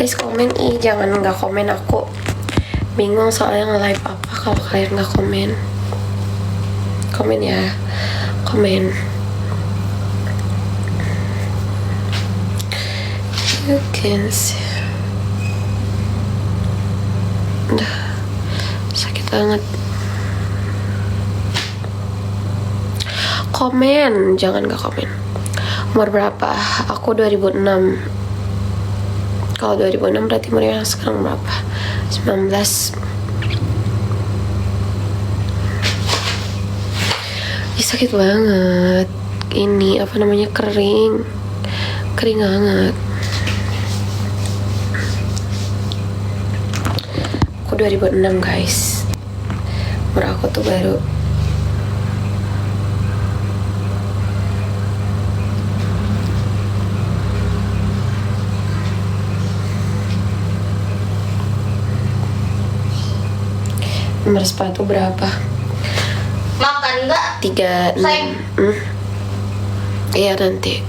Guys komen jangan nggak komen, aku bingung soalnya nge-live apa kalau kalian nggak komen. Komen ya, komen. You can see. Udah sakit banget. Komen, jangan nggak komen. Umur berapa? Aku 2006. Kalau 2006 berarti umurnya sekarang berapa? 19. Ih, sakit banget. Ini apa namanya, kering banget. Aku 2006 guys. Umur aku tuh baru nomor sepatu berapa? Makan enggak? 36. Iya nanti.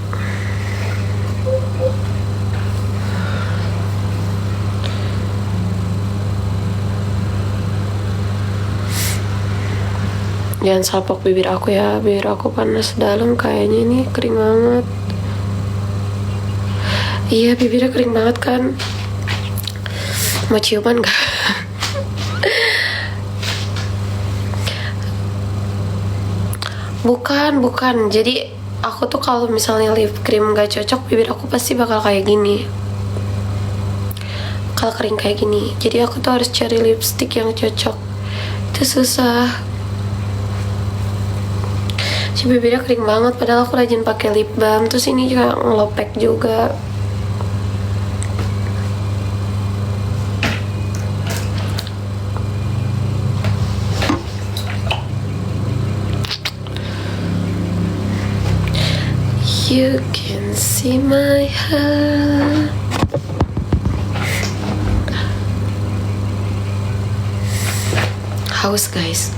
Jangan salpok bibir aku ya, bibir aku panas dalam kayaknya, ini kering banget. Iya bibirnya kering banget kan. Mau ciuman gak? Bukan. Jadi aku tuh kalau misalnya lip cream gak cocok, bibir aku pasti bakal kayak gini. Kalau kering kayak gini. Jadi aku tuh harus cari lipstick yang cocok. Itu susah. Si bibirnya kering banget, padahal aku rajin pakai lip balm. Terus ini juga ngelopek juga. You can see my heart. Haus guys.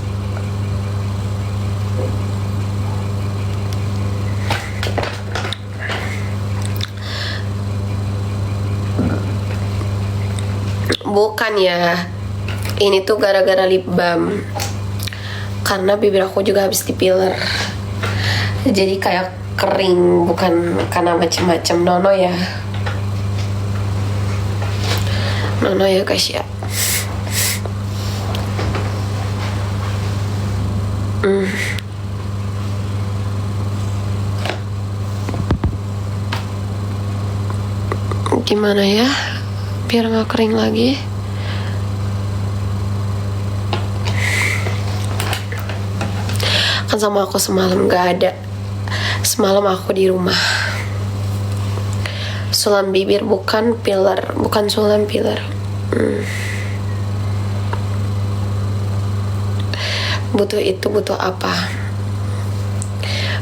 Bukan ya. Ini tuh gara-gara lip balm. Karena bibir aku juga habis dipiller. Jadi kayak kering, bukan karena macem-macem. Nono ya guys ya. Gimana ya biar nggak kering lagi? Kan sama aku semalam nggak ada. Semalam aku di rumah. Sulam bibir, bukan filler, bukan sulam filler. Butuh itu, butuh apa?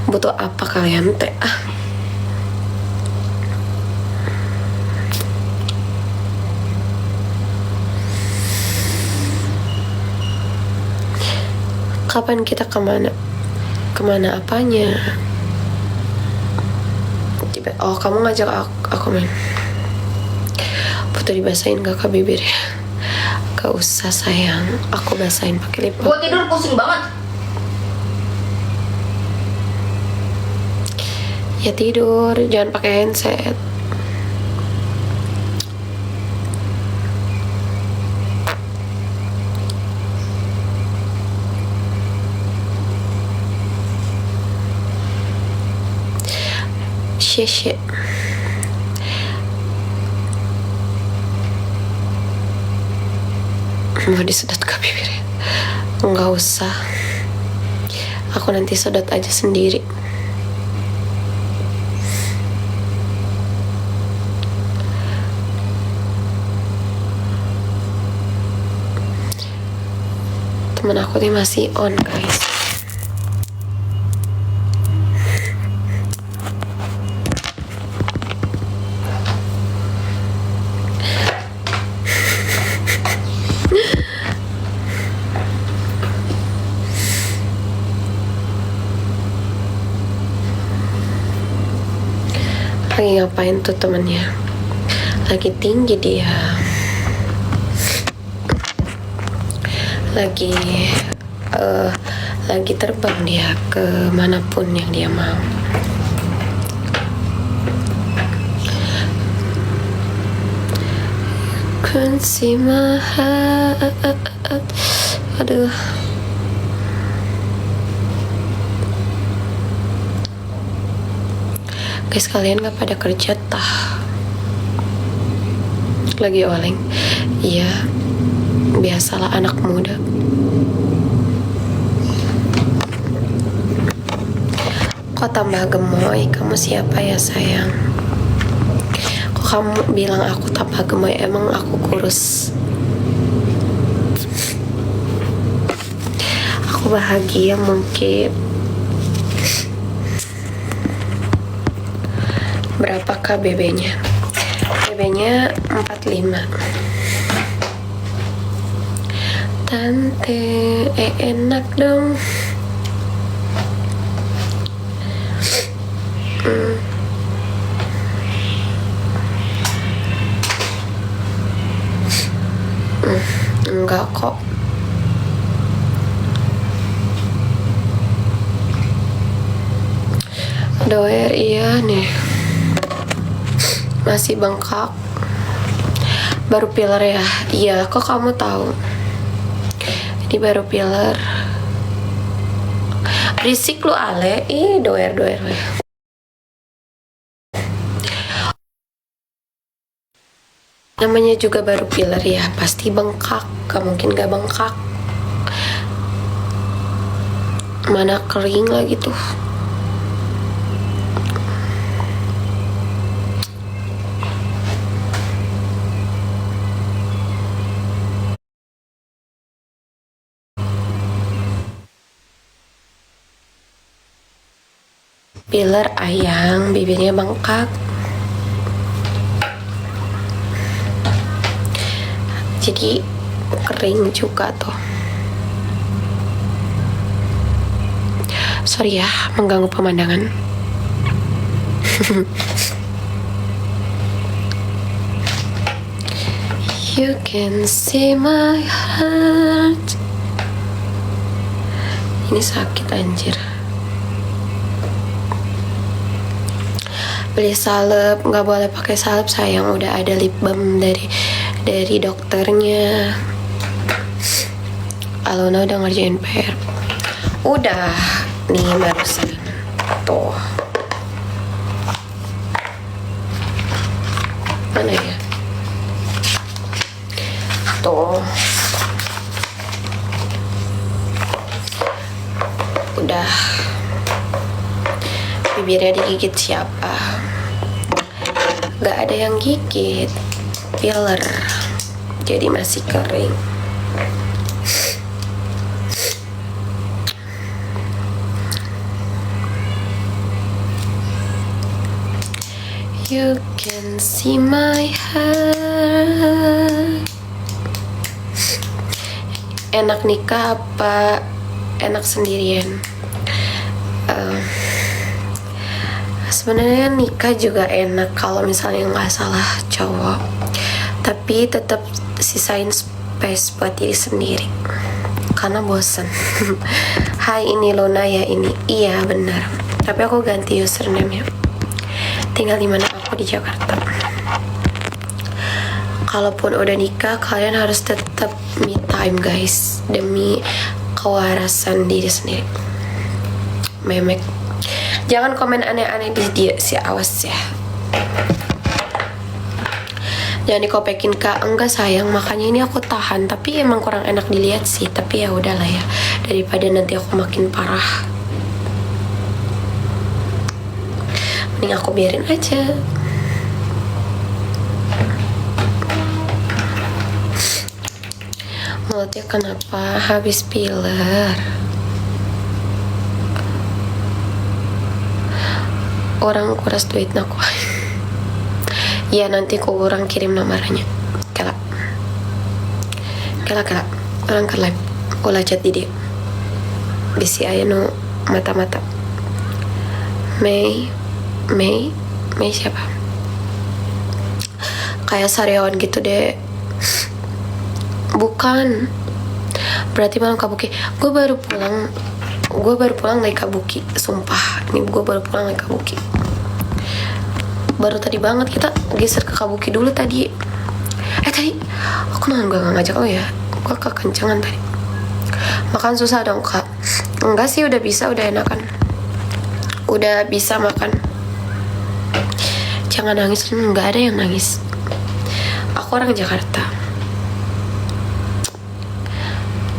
Butuh apa kalian teh? Kapan kita kemana? Kemana apanya? Oh kamu ngajak aku main. Butuh dibasahin gak ke bibirnya? Gak usah sayang, aku basahin pakai lip balm. Gua tidur pusing banget. Ya tidur, jangan pakai handset. Shit. Mau disedot ke bibirnya? Nggak usah. Aku nanti sedot aja sendiri. Temen aku nih masih on guys. Lagi ngapain tuh temennya? lagi tinggi dia, lagi terbang dia ke manapun yang dia mau. Can see my heart. Aduh. Guys, kalian gak pada kerja tah? Lagi oleng? Iya, biasalah anak muda. Kok tambah gemoy? Kamu siapa ya sayang? Kok kamu bilang aku tambah gemoy? Emang aku kurus? Aku bahagia mungkin. Berapakah BB-nya? BB-nya 45. Tante, enak dong. Enggak kok. Doer iya nih. Masih bengkak. Baru filler ya? Iya, kok kamu tahu? Ini baru filler. Berisik lu Ale. Ih, doer. Namanya juga baru filler ya, pasti bengkak. Gak mungkin gak bengkak. Mana kering lagi tuh. Filler ayang, bibirnya bengkak. Jadi kering juga tuh. Sorry ya, mengganggu pemandangan. You can see my heart. Ini sakit anjir. Beli salep, nggak boleh pakai salep sayang, udah ada lip balm dari dokternya. Alona udah ngerjain PR. Udah nih barusan tuh. Mana ya? Tuh. Udah. Bibirnya digigit siapa? Gak ada yang gigit. Filler. Jadi masih kering. You can see my heart. Enak nikah apa enak sendirian? Sebenarnya nikah juga enak kalau misalnya nggak salah cowok, tapi tetap sisain space buat diri sendiri karena bosen. Hai, ini Luna ya ini. Iya benar, tapi aku ganti username ya. Tinggal di mana aku di Jakarta. Kalaupun udah nikah, kalian harus tetap me time guys, demi kewarasan diri sendiri. Memek. Jangan komen aneh-aneh di dia sih, awas ya. Jangan dikopekin Kak, enggak sayang, makanya ini aku tahan. Tapi emang kurang enak dilihat sih, tapi ya udahlah ya, daripada nanti aku makin parah. Mending aku biarin aja. Mulutnya kenapa habis filler? Orang kuras duit aku. Ya nanti ku orang kirim nomornya. Kela orang ke live ulah chat di dia. Bisi aya nu mata-mata. Mei siapa? kayak sariawan gitu deh. Bukan, berarti malam Kabuki. Gue baru pulang dari Kabuki, sumpah. Ini gue baru pulang dari Kabuki. Baru tadi banget kita geser ke Kabuki dulu tadi. Tadi aku gue gak ngajak lo ya. Gue kekencangan tadi. Makan susah dong kak. Enggak sih, udah bisa, udah enakan. Udah bisa makan. Jangan nangis, nggak ada yang nangis. Aku orang Jakarta.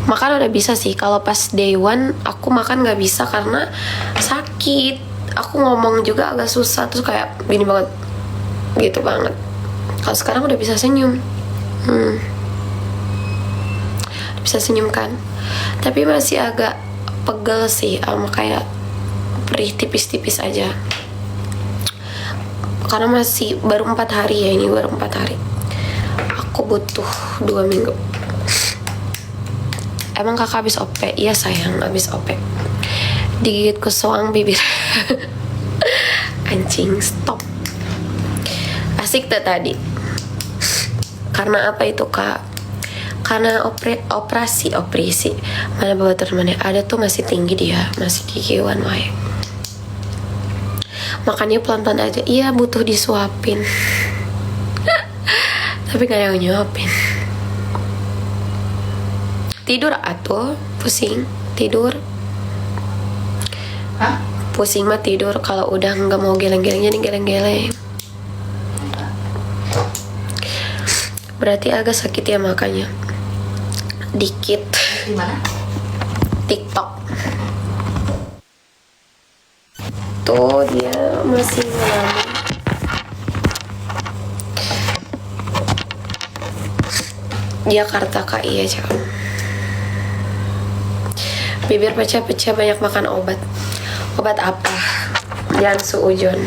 Makan udah bisa sih. Kalau pas day one aku makan nggak bisa karena sakit. Aku ngomong juga agak susah, terus kayak gini banget, gitu banget. Kalau sekarang udah bisa senyum. Bisa senyum kan, tapi masih agak pegel sih, sama kayak perih tipis-tipis aja. Karena masih baru 4 hari ya, ini baru 4 hari. Aku butuh 2 minggu. Emang kakak habis OP? Iya sayang, habis OP. Digigit kesoang bibir. Anjing, stop. Asik tuh tadi. Karena apa itu kak? Karena operasi. Mana bawa temannya ada tuh masih tinggi dia, masih gigiwan wae. Makannya pelan-pelan aja. Iya, butuh disuapin. Tapi gak ada yang nyuapin. Tidur atuh, pusing. Tidur. Hah? Pusing mah tidur. Kalau udah nggak mau geleng-geleng jadi geleng-geleng. Berarti agak sakit ya makanya. Dikit. Di mana? TikTok. Tuh dia masih ngalamin. Jakarta kak, iya jam. Bibir pecah-pecah, banyak makan obat. Obat apa? Jangan suujon.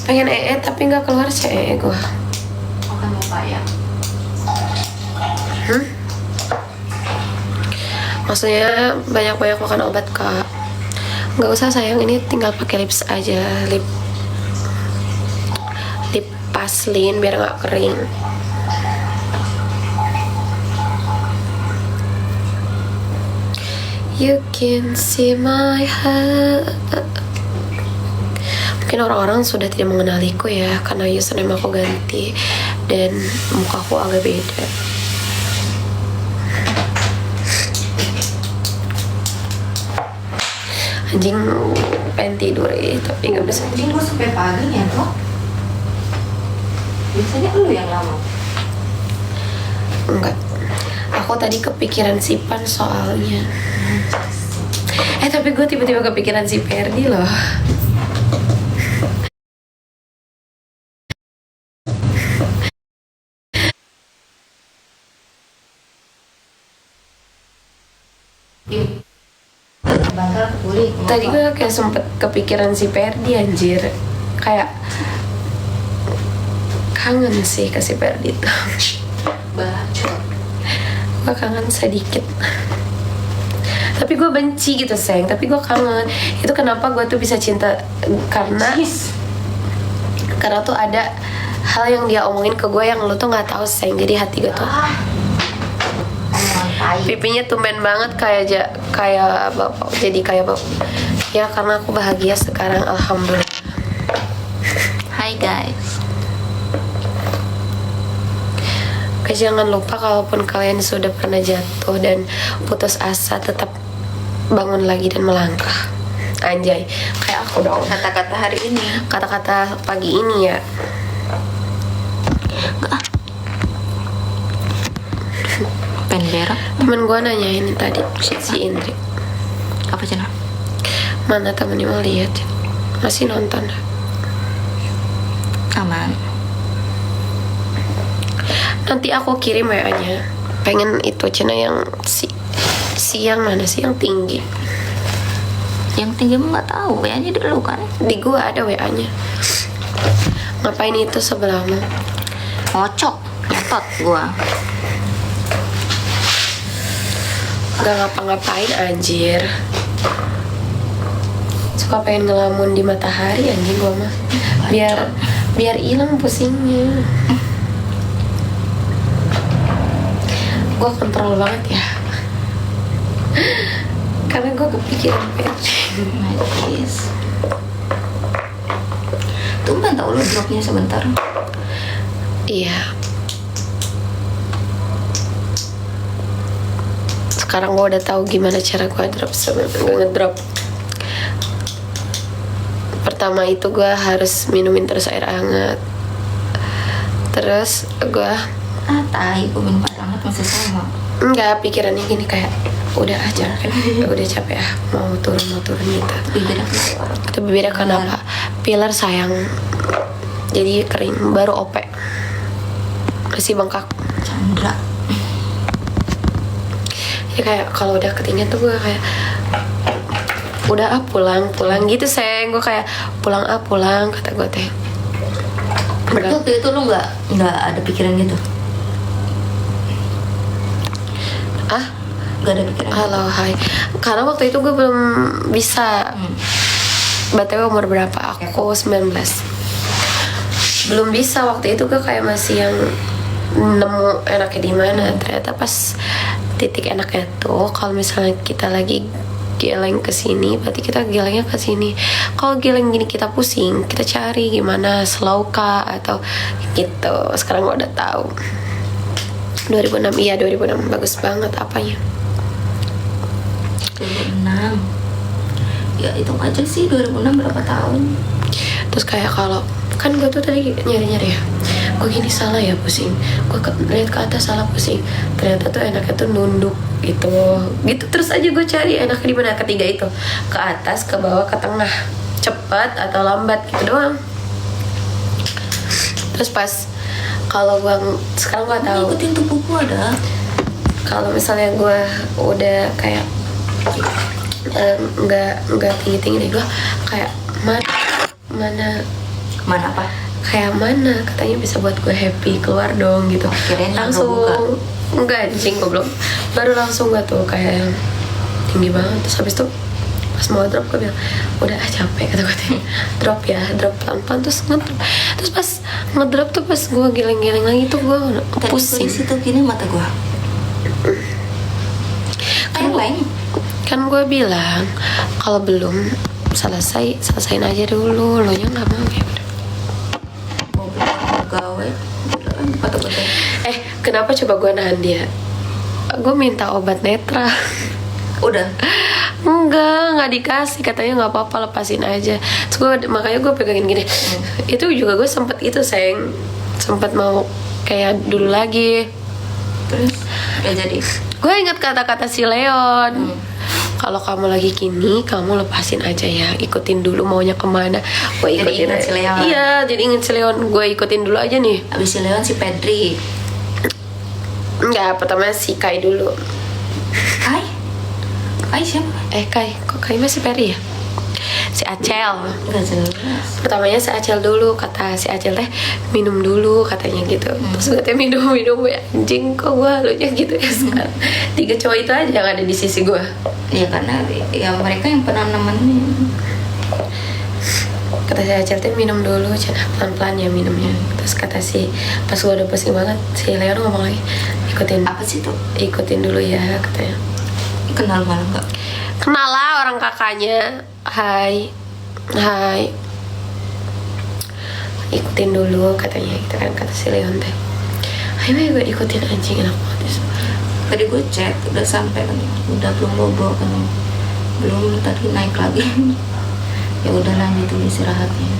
Pengen tapi nggak keluar gue. Makan pepaya. Maksudnya banyak-banyak makan obat kak. Nggak usah sayang, ini tinggal pakai lips aja, lip paslin biar nggak kering. You can see my heart. Mungkin orang-orang sudah tidak mengenaliku ya, karena username aku ganti dan mukaku agak beda. Anjing, pengen tidur tapi nggak bisa. Anjing, gue sampai pagi ya kok. Biasanya lu yang lama. Enggak. Aku tadi kepikiran si Pan soalnya. Tapi gue tiba-tiba kepikiran si Perdi loh. Tadi gue kayak sempet kepikiran si Perdi anjir. Kayak kangen sih ke si Perdi tuh. Bacot. Gue kangen sedikit. Tapi gue benci gitu sayang. Tapi gue kangen. Itu kenapa gue tuh bisa cinta. Karena tuh ada hal yang dia omongin ke gue yang lu tuh gak tahu sayang. Jadi hati gue tuh pipinya tumben banget kayak bapak. Jadi kayak bapak. Ya karena aku bahagia sekarang, alhamdulillah. Hai guys. Jangan lupa kalaupun kalian sudah pernah jatuh dan putus asa, tetap bangun lagi dan melangkah. Anjay, kayak aku dong. Kata-kata hari ini. Kata-kata pagi ini ya. Pen berak. Temen gue nanya ini tadi, si Indri. Apa cina? Mana temennya mau lihat? Masih nonton. Aman. Nanti aku kirim WA-nya. Pengen itu Cina yang si yang mana sih yang tinggi? Yang tinggi mah nggak tahu. WA-nya dulu kan? Di gua ada WA-nya. Ngapain itu sebelahmu? Ngocok. ngentot gua. Gak ngapa-ngapain anjir. Suka pengen ngelamun di matahari anjing gua mah. Biar hilang pusingnya. Gua kontrol banget ya. Karena gua kepikiran Patrick. Najis. Tumben tau lu dropnya sebentar. Iya. Sekarang gue udah tahu gimana cara gue ngedrop. Pertama itu gue harus minumin terus air hangat. Terus gue Tai, gua minum air hangat masih sama. enggak, pikirannya gini kayak udah aja kan, udah capek ah, mau turun gitu. Bibirnya keluar. Itu beda kenapa? Pilar sayang, jadi kering, baru OP, masih bengkak. Chandra. Ya kayak kalau udah ketinggian tuh gue kayak udah pulang gitu sayang. Gue kayak pulang kata gue teh. Berarti waktu itu lu nggak ada pikiran gitu? Gak ada pikiran. Halo hai, karena waktu itu gue belum bisa. BTW umur berapa? Aku 19. Belum bisa waktu itu, gue kayak masih yang nemu enaknya di mana. Ternyata pas titik enaknya tuh kalau misalnya kita lagi geleng ke sini, berarti kita gelengnya ke sini. Kalau geleng gini kita pusing, kita cari gimana slow kah atau gitu. Sekarang gue udah tahu. 2006, iya 2006 bagus banget apanya. 2006. Ya hitung aja sih 2006 berapa tahun. Terus kayak kalau kan gue tuh tadi nyari-nyari ya, gue gini salah ya pusing, gue lihat ke atas salah pusing, ternyata tuh enaknya tuh nunduk gitu terus aja gue cari enaknya di mana. Ketiga itu ke atas, ke bawah, ke tengah, cepat atau lambat gitu doang. Terus pas kalau gue sekarang gue tahu Ikutin tubuh gua ada. kalau misalnya gue udah kayak nggak tinggi deh, gue kayak mana Mana apa? kayak mana katanya bisa buat gue happy, keluar dong gitu. Kirain Langsung enggak anjing, gue belum, baru langsung gak tuh kayak yang tinggi banget. Terus habis itu pas mau drop gue bilang udah capek kata gue, drop pelan-pelan. Terus ngedrop, terus pas ngedrop tuh pas gue geleng-geleng lagi tuh gue pusing. Tadi tuh gini mata gua. Kan gue bilang kalau belum selesain aja dulu, lo nya nggak mau ya udah. Gawe. Kata gua. Kenapa coba gue nahan dia? Gue minta obat netra. Udah. Nggak dikasih, katanya nggak apa-apa, lepasin aja. Terus makanya gue pegangin gini. Itu juga gue sempet itu sayang, sempet mau kayak dulu lagi. Terus gak jadi. Gue ingat kata-kata si Leon. Kalau kamu lagi gini, kamu lepasin aja ya, ikutin dulu maunya kemana. Gue ikutin. Jadi ingat si Leon. Iya, jadi inget si Leon. Gue ikutin dulu aja nih. Abis si Leon si Pedri. Enggak, pertama si Kai dulu. Kai siapa? Kai, kok Kai masih Peri ya? Si Acel. Gak jelas. Pertamanya si Acel dulu, kata si Acel teh minum dulu katanya gitu. Terus gue teh minum ya, anjing kok gue halunya gitu ya sekarang. 3 cowok itu aja yang ada di sisi gue. Ya karena ya mereka yang pernah nemenin. Kata si Acel teh minum dulu, pelan-pelan ya minumnya. Terus kata si, pas gue udah pusing banget, si Leon ngomong lagi, ikutin. Apa sih tuh? Ikutin dulu ya katanya. Kenal malah nggak? Kenal lah orang kakaknya. Hai, ikutin dulu katanya gitu kan, kata si Leon teh. Ayo gue ikutin, anjing enak banget. Tadi gue cek udah sampai kan, udah belum bobo kan, belum, tadi naik lagi. Ya udah lanjut dulu istirahatnya.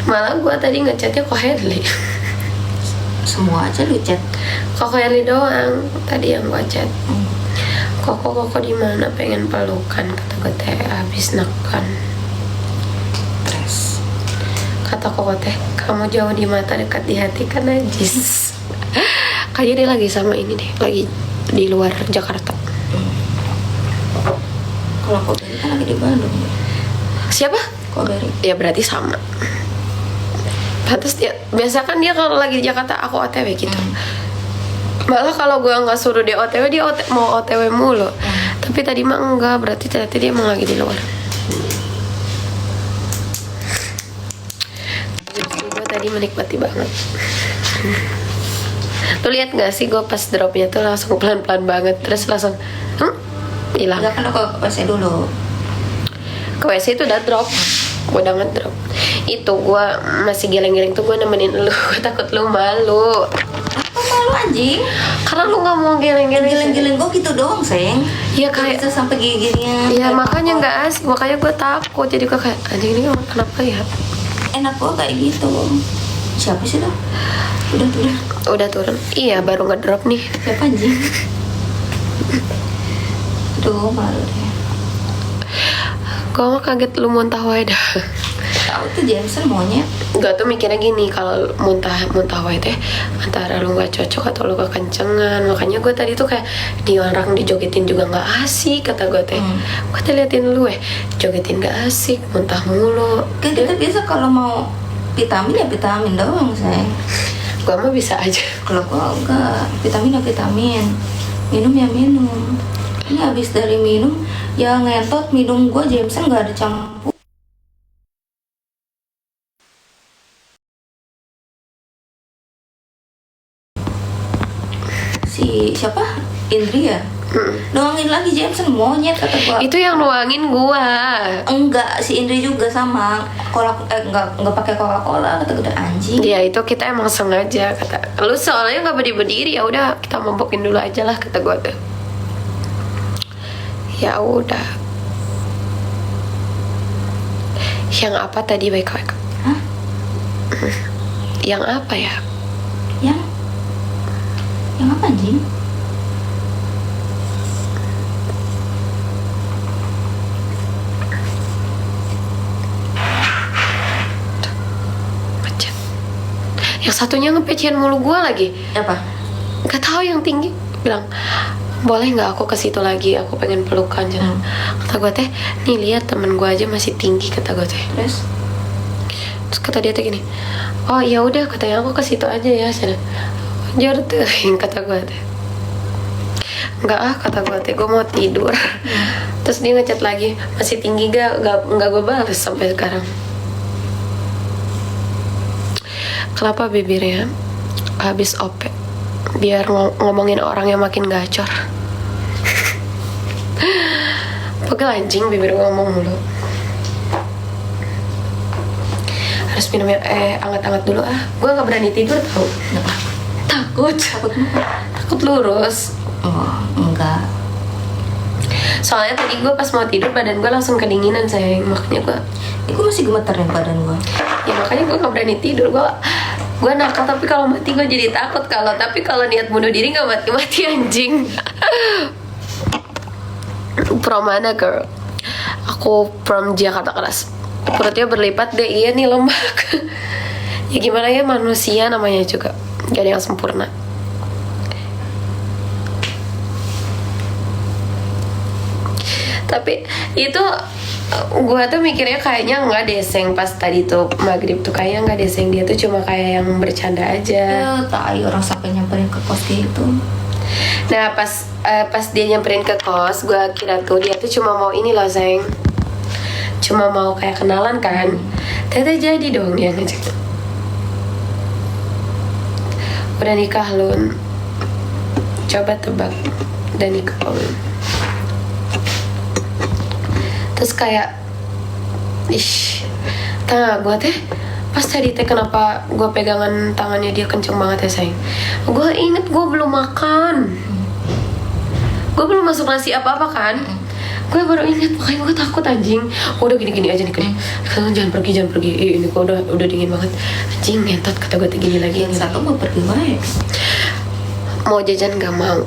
Malah gue tadi ngechatnya kok Herli. Semua aja lu chat. Kok Herli doang tadi yang gue chat. Koko di mana, pengen pelukan kata gue teh, habis neken. Stres. Kata Koko teh, kamu jauh di mata dekat di hati kan najis. Kayaknya dia lagi sama ini deh, lagi di luar Jakarta. Kalau aku tadi kan lagi di Bandung. Siapa? Kok Berry? Ya berarti sama. Pantes dia, biasa kan dia kalau lagi di Jakarta aku OTW gitu. Malah kalau gue nggak suruh dia OTW, dia mau OTW mulu. Tapi tadi mah enggak, berarti ternyata dia emang lagi di luar. Jadi gue tadi menikmati banget. Lu lihat nggak sih gue pas dropnya tuh langsung pelan-pelan banget, terus langsung hilang. Enggak, kan aku ke WC dulu. Ke WC itu udah drop, gue udah ngedrop. Itu gue masih geleng-geleng tuh gue nemenin lu. Gue takut lu malu. Kok malu anjing? Karena lu nggak mau geleng-geleng. Geleng-geleng gue gitu doang, sayang. Iya Gak kayak. bisa sampai gini-ginian. Iya Kayak makanya popcorn. nggak asik, makanya gue takut. Jadi gue kayak anjing ini orang kenapa ya? Enak gue kayak gitu. Siapa sih tuh? Udah. Udah turun. Iya baru ngedrop nih. Siapa anjing? Aduh, malu deh. Gue mah kaget lu muntah wae dah. Tahu tuh Jameson monyet. Gue tuh mikirnya gini, kalau muntah wae teh antara lu nggak cocok atau lu kekencengan. Makanya gue tadi tuh kayak di orang dijogetin juga nggak asik kata gue teh. Gue teh liatin lu jogetin nggak asik, muntah mulu. Kan kita biasa kalau mau vitamin ya vitamin doang, sayang. Gue mah bisa aja. Kalau gua enggak, vitamin ya vitamin, minum ya minum. Ini habis dari minum ya ngentot, minum gua Jameson nggak ada campur. Si siapa? Indri ya? Nuangin lagi Jameson monyet kata gua. Itu yang nuangin gue. Enggak, si Indri juga sama. Enggak pakai Coca-Cola kata gua, anjing. Ya itu kita emang sengaja kata. Lu soalnya nggak berdiri ya udah kita mampukin dulu aja lah kata gue tuh. Ya udah. Yang apa tadi baik-baik? Hah? Yang apa ya? Yang apa anjing? Macet. Yang satunya ngepecian mulu gue lagi. Apa? Gak tahu yang tinggi bilang boleh nggak aku ke situ lagi, aku pengen pelukan. Kata gue teh nih lihat temen gue aja masih tinggi kata gue teh. Terus kata dia teh gini, oh ya udah katanya aku ke situ aja ya sana. Jor tuh kata gue teh. Enggak kata gue teh gue mau tidur. Terus dia ngechat lagi masih tinggi gak gue balas sampai sekarang. Kenapa bibirnya habis OP biar ngomongin orang yang makin gacor. Pegel anjing bibir gue ngomong mulu. Harus minum yang anget-anget dulu gue nggak berani tidur tau. Takut lurus. Oh, enggak. Soalnya tadi gue pas mau tidur badan gue langsung kedinginan sayang. Makanya Gue masih gemeter nih badan gue. ya makanya gue nggak berani tidur. Gue nakal tapi kalau mati gue jadi takut. Tapi kalau niat bunuh diri nggak mati anjing. From mana girl? Aku from Jakarta Keras. Perutnya berlipat deh. Iya nih lemak. Ya gimana ya, manusia namanya juga, gak ada yang sempurna. Tapi itu gue tuh mikirnya kayaknya nggak deseng pas tadi tuh maghrib tuh, kayaknya nggak deseng, dia tuh cuma kayak yang bercanda aja. Ya tai, orang sampai nyamperin ke kos gitu. Nah pas dia nyamperin ke kos, gue kira tuh dia tuh cuma mau ini loh sayang, cuma mau kayak kenalan kan. Ternyata jadi dong dia ngajak. Udah nikah Lun. Coba tebak, udah nikah Lun. Terus kayak tengah gue teh pas tadi teh kenapa gue pegangan tangannya dia kenceng banget ya sayang. Gue inget gue belum makan, gue belum masuk nasi apa-apa kan. Gue baru inget, makanya gue takut anjing. Udah gini-gini aja nih kan, jangan pergi. Ini kok udah dingin banget anjing, ngentot kata gue gini lagi. Yang satu mau pergi baik. Mau jajan gak mau,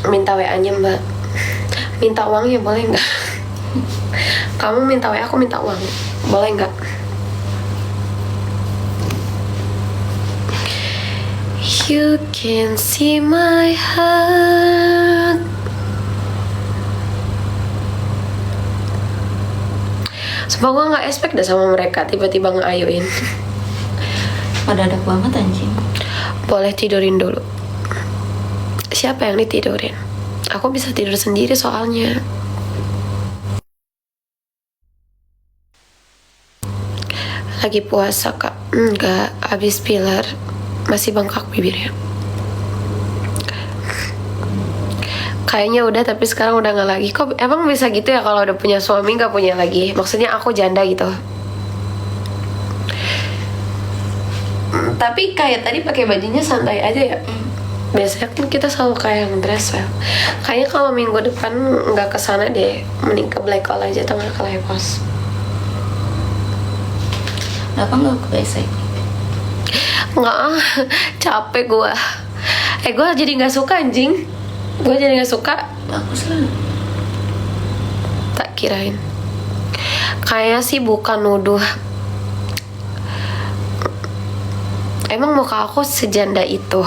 minta WA-nya mbak, minta uangnya boleh nggak? Kamu minta WA, aku minta uang, boleh nggak? You can see my heart. Sumpah gue nggak expect dah sama mereka tiba-tiba ngeayuin. Mendadak banget anjing. Boleh tidurin dulu. Siapa yang ditidurin? Aku bisa tidur sendiri soalnya. Lagi puasa kak? Enggak, habis filler. Masih bengkak bibirnya. Kayaknya udah, tapi sekarang udah nggak lagi. Kok emang bisa gitu ya kalau udah punya suami nggak punya lagi? Maksudnya aku janda gitu. Tapi kayak tadi pakai bajunya santai aja ya. Biasanya kan kita selalu kayak yang dress well. Kayaknya kalau minggu depan nggak kesana deh, mending ke Black Hole aja atau nggak ke Levos. Kenapa nggak ke WC? Nggak capek gue. Gue jadi nggak suka anjing. Gue jadi nggak suka. Bagus lah. Tak kirain. Kayaknya sih bukan nuduh. Emang muka aku sejanda itu.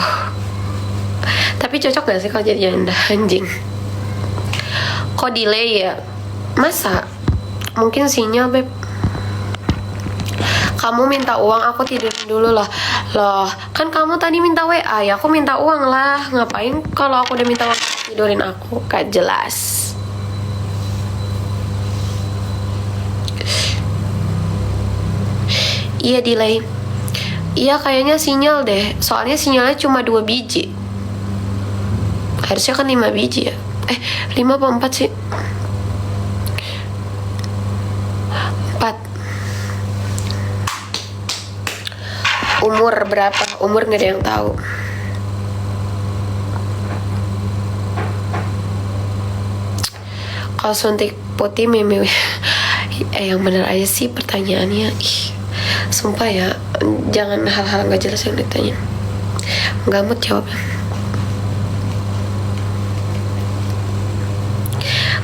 Tapi cocok gak sih kalau jadi janda anjing? Kok delay ya? Masa? Mungkin sinyal beb. Kamu minta uang, aku tidurin dulu lah. Loh, kan kamu tadi minta WA ya, aku minta uang lah. Ngapain kalau aku udah minta uang tidurin aku? Gak jelas. Iya delay. Iya kayaknya sinyal deh. Soalnya sinyalnya cuma 2 biji. Harusnya kan 5 biji ya. 5 apa 4 sih? 4. Umur berapa? Umur gak ada yang tahu. Kalau suntik putih meme yang bener aja sih pertanyaannya. Sumpah ya, jangan hal-hal gak jelas yang ditanya. Gak mau jawabnya.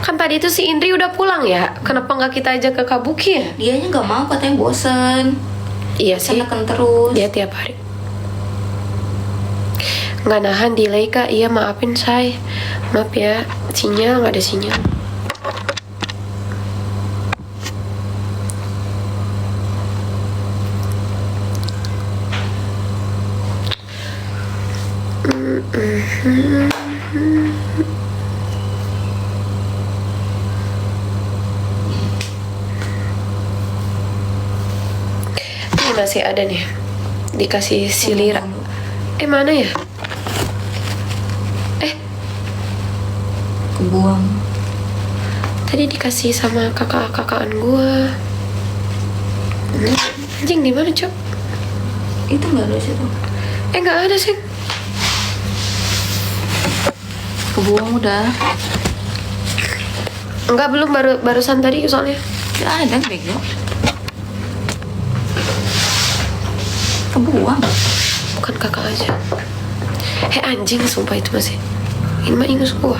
Kan tadi itu si Indri udah pulang ya. Kenapa nggak kita ajak ke Kabuki ya? Dianya nggak mau, katanya bosen. Iya sih. Tekan terus. Dia tiap hari. Nggak nahan delay kak. Iya maafin say. Maaf ya, sinyal nggak ada sinyal. Ini masih ada nih. Dikasih silira. Mana ya? Kebuang. Tadi dikasih sama kakak-kakaan gua. Anjing di mana, Cok? Itu nggak ada situ. Nggak ada sih. Kebuang udah. Enggak, belum, barusan tadi soalnya. Nggak ada bego. Kebuang. Bukan kakak aja. Anjing, sumpah itu masih. Ini mah ingus gua.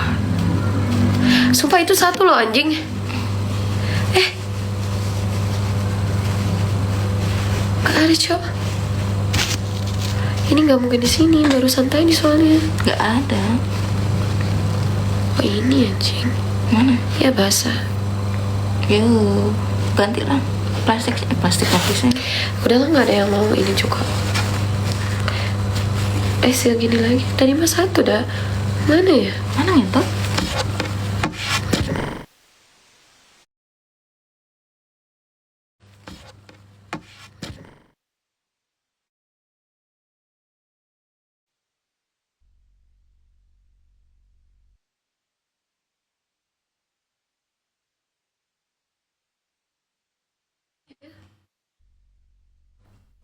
Sumpah itu satu loh anjing. Gak ada, Cok. Ini nggak mungkin di sini, barusan tadi soalnya. Nggak ada. Oh ini anjing. Mana? Ya basah. Yuk, ganti lah. Plastik lapisnya. Udahlah nggak ada yang mau ini juga. Segini lagi. Tadi mah satu dah. Mana ya? Mana ya tuh?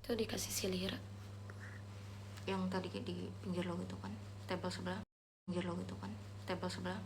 Tuh dikasih silira. Yang tadi di pinggir lo gitu kan, table sebelah. Pinggir lo gitu kan, table sebelah.